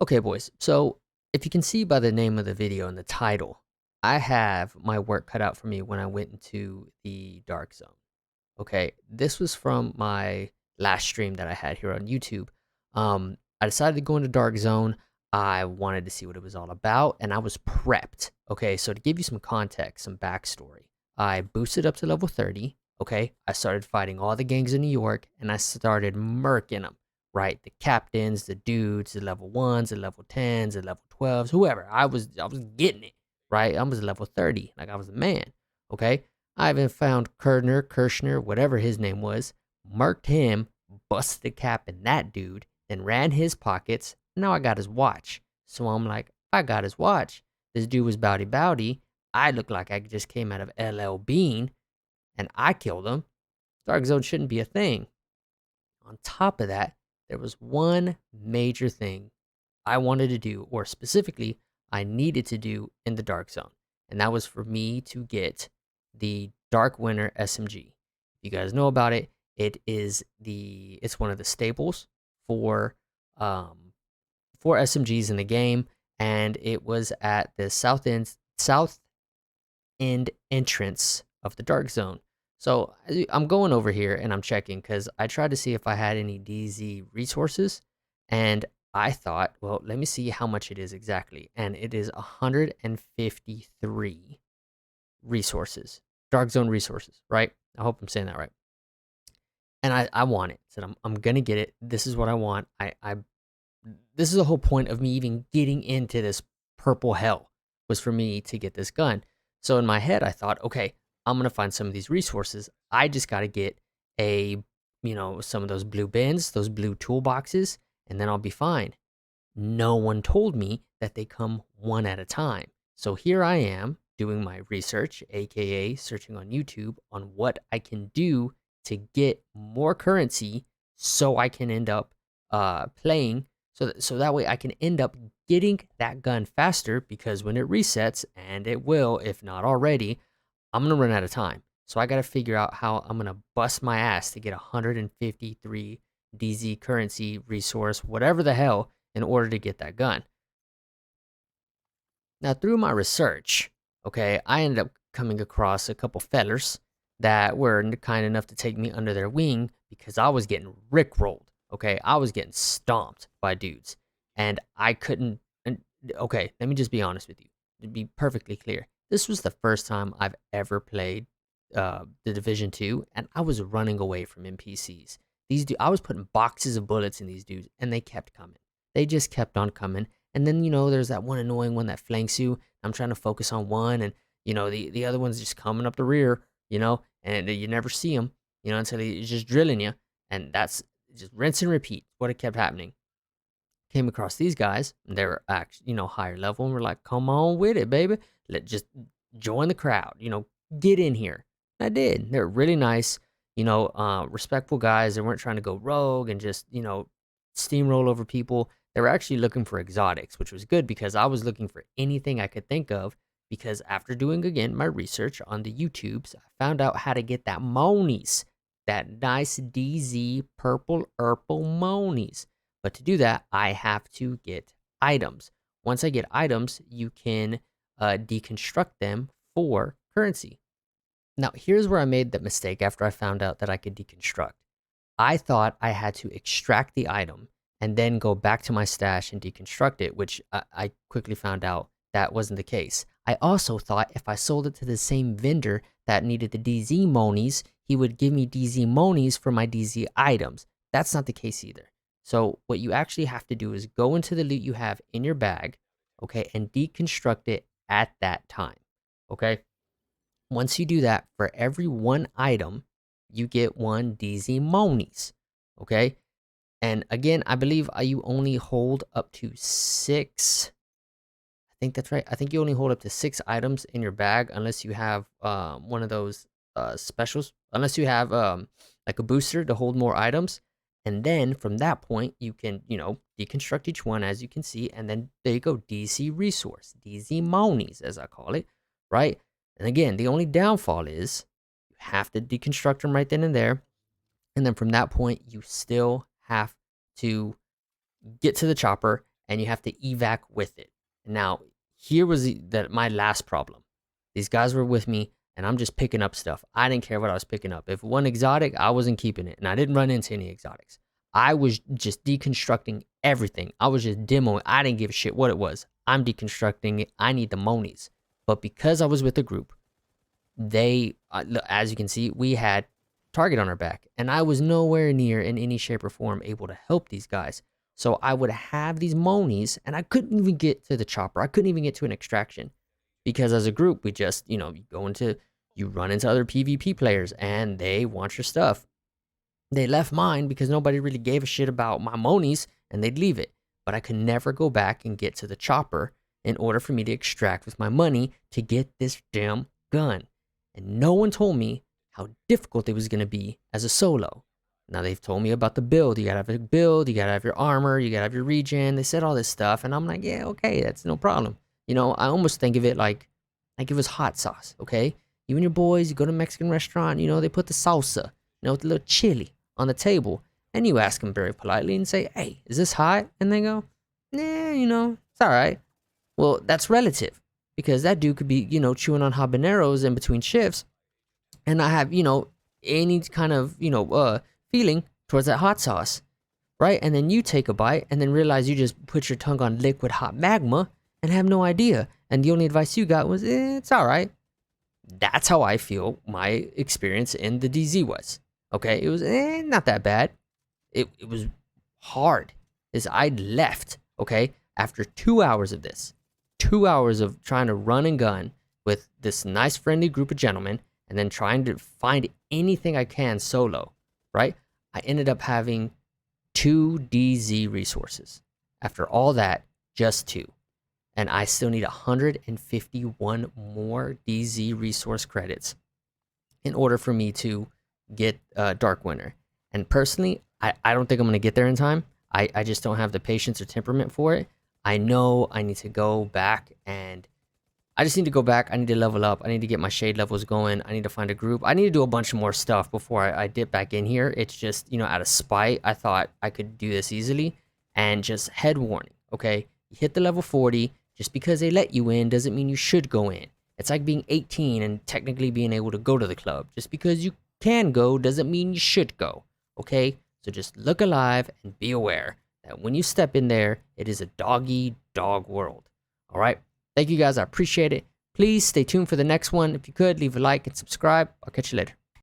Okay, boys. So, if you can see by the name of the video and the title, I have my work cut out for me when I went into the dark zone. Okay, this was from my last stream that I had here on YouTube. I decided to go into dark zone. I wanted to see what it was all about, and I was prepped. Okay, so to give you some context, some backstory, I boosted up to level 30. Okay, I started fighting all the gangs in New York, and I started murking them. Right, the captains, the dudes, the level ones, the level 10s, the level 12s, whoever. I was getting it. Right, I was level 30, like I was the man. Okay, I even found Kirshner, whatever his name was, marked him, busted the cap in that dude, then ran his pockets. Now I got his watch. So I'm like, I got his watch. This dude was Bowdy Bowdy. I look like I just came out of LL Bean, and I killed him. Dark Zone shouldn't be a thing. On top of that, there was one major thing I wanted to do, or specifically, I needed to do in the Dark Zone. And that was for me to get the Dark Winter SMG. If you guys know about it, it's one of the staples for um for SMGs in the game, and it was at the south end entrance of the Dark Zone. So I'm going over here and I'm checking because I tried to see if I had any DZ resources, and I thought, well, let me see how much it is exactly, and it is 153 resources, Dark Zone resources, right? I hope I'm saying that right. And I want it. Said I'm gonna get it. This is what I want. I this is the whole point of me even getting into this purple hell, was for me to get this gun. So in my head, I thought, okay, I'm gonna find some of these resources. I just gotta get some of those blue bins, those blue toolboxes, and then I'll be fine. No one told me that they come one at a time. So here I am doing my research, aka searching on YouTube on what I can do to get more currency so I can end up playing so that way I can end up getting that gun faster, because when it resets, and it will if not already, I'm going to run out of time. So I got to figure out how I'm going to bust my ass to get 153 DZ currency resource, whatever the hell, in order to get that gun. Now, through my research, okay, I ended up coming across a couple fellers that were kind enough to take me under their wing because I was getting rickrolled. Okay, I was getting stomped by dudes, and I couldn't. And okay, let me just be honest with you. To be perfectly clear, this was the first time I've ever played the Division 2, and I was running away from NPCs. I was putting boxes of bullets in these dudes, and they kept coming. They just kept on coming. And then, there's that one annoying one that flanks you. I'm trying to focus on one, and the other one's just coming up the rear, and you never see them, until he's just drilling you. And that's just rinse and repeat what it kept happening. Came across these guys, and they were actually, higher level, and we're like, come on with it, baby. Just join the crowd, get in here. And I did. They're really nice, respectful guys. They weren't trying to go rogue and just, steamroll over people. They were actually looking for exotics, which was good because I was looking for anything I could think of. Because after doing again my research on the YouTubes, I found out how to get that monies, that nice DZ purple monies. But to do that, I have to get items. Once I get items, you can deconstruct them for currency. Now, here's where I made that mistake after I found out that I could deconstruct. I thought I had to extract the item and then go back to my stash and deconstruct it, which I quickly found out that wasn't the case. I also thought if I sold it to the same vendor that needed the DZ monies, he would give me DZ monies for my DZ items. That's not the case either. So what you actually have to do is go into the loot you have in your bag, okay, and deconstruct it at that time, okay? Once you do that, for every one item, you get one DZ monies, okay? And again, I believe you only hold up to 6. I think that's right. I think you only hold up to 6 items in your bag unless you have one of those specials. Unless you have like a booster to hold more items. And then from that point, you can, deconstruct each one, as you can see. And then there you go, DC resource, DZ monies, as I call it, right? And again, the only downfall is you have to deconstruct them right then and there. And then from that point, you still have to get to the chopper and you have to evac with it. Now, here was my last problem. These guys were with me, and I'm just picking up stuff. I didn't care what I was picking up. If one exotic, I wasn't keeping it, and I didn't run into any exotics. I was just deconstructing everything. I was just demoing. I didn't give a shit what it was. I'm deconstructing it. I need the monies. But because I was with a group, they, as you can see, we had target on our back, and I was nowhere near in any shape or form able to help these guys. So I would have these monies, and I couldn't even get to the chopper. I couldn't even get to an extraction because as a group, we just, you run into other PvP players, and they want your stuff. They left mine because nobody really gave a shit about my monies, and they'd leave it. But I could never go back and get to the chopper in order for me to extract with my money to get this damn gun. And no one told me how difficult it was going to be as a solo. Now they've told me about the build. You got to have a build, you got to have your armor, you got to have your regen. They said all this stuff, and I'm like, yeah, okay, that's no problem. I almost think of it like it was hot sauce, okay? You and your boys, you go to a Mexican restaurant, they put the salsa, with a little chili on the table, and you ask them very politely and say, hey, is this hot? And they go, nah, it's all right. Well, that's relative, because that dude could be, chewing on habaneros in between shifts and not have, any kind of, feeling towards that hot sauce, right? And then you take a bite and then realize you just put your tongue on liquid hot magma and have no idea. And the only advice you got was, it's all right. That's how I feel my experience in the DZ was. Okay, it was not that bad. It was hard. I left, okay, after 2 hours of this. 2 hours of trying to run and gun with this nice friendly group of gentlemen and then trying to find anything I can solo, right? I ended up having 2 DZ resources. After all that, just 2. And I still need 151 more DZ resource credits in order for me to get Dark Winter. And personally, I don't think I'm going to get there in time. I just don't have the patience or temperament for it. I know I need to go back, and I just need to go back. I need to level up. I need to get my shade levels going. I need to find a group. I need to do a bunch more stuff before I dip back in here. It's just, out of spite, I thought I could do this easily. And just head warning, okay? You hit the level 40. Just because they let you in doesn't mean you should go in. It's like being 18 and technically being able to go to the club. Just because you can go doesn't mean you should go, okay? So just look alive and be aware that when you step in there, it is a dog world. All right? Thank you guys. I appreciate it. Please stay tuned for the next one. If you could, leave a like and subscribe. I'll catch you later.